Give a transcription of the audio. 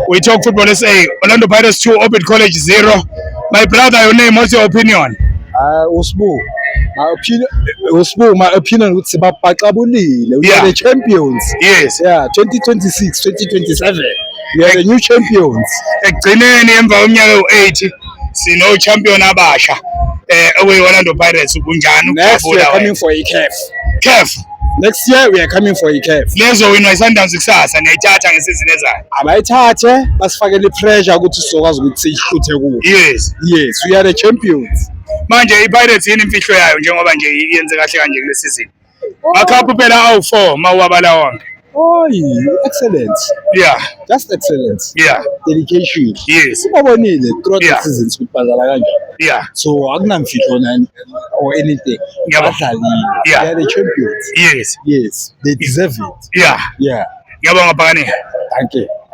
We talk football SA. Orlando Pirates 2, Orbit College 0. My brother, your name, what's your opinion? My opinion would say Baxabulile. We are the champions. Yes. Yeah, 2026, 2027. We are the new champions. Ekugcineni emva kweminyaka u-80 sino champion abasha we Orlando Pirates kunjani Next we are coming for a CAF. Next year we are coming for a CAF. Lezo winwa iSundowns kusasa niyayithatha ngesizini ezayo. Abayithathe basifakele pressure ukuthi sizokwazi ukuthi sihluthe kuwo. Yes. Yes, we are the champions. Manje iPirates yini imfihlo yayo njengoba nje yenze kahle kanje kule season? Makhaphu phela awu4 mawabala wonke. Excellent. Yeah. Just excellent. Yeah. Dedication. Yes. Ubabonile throughout the seasons kubhadala kanjani. Yeah. So akunamfihlo nani or anything. Badlali. Yeah. They are the champions. Yes. Yes. They deserve it. Yeah. Yeah. Ngiyabonga Bhakane. Thank you.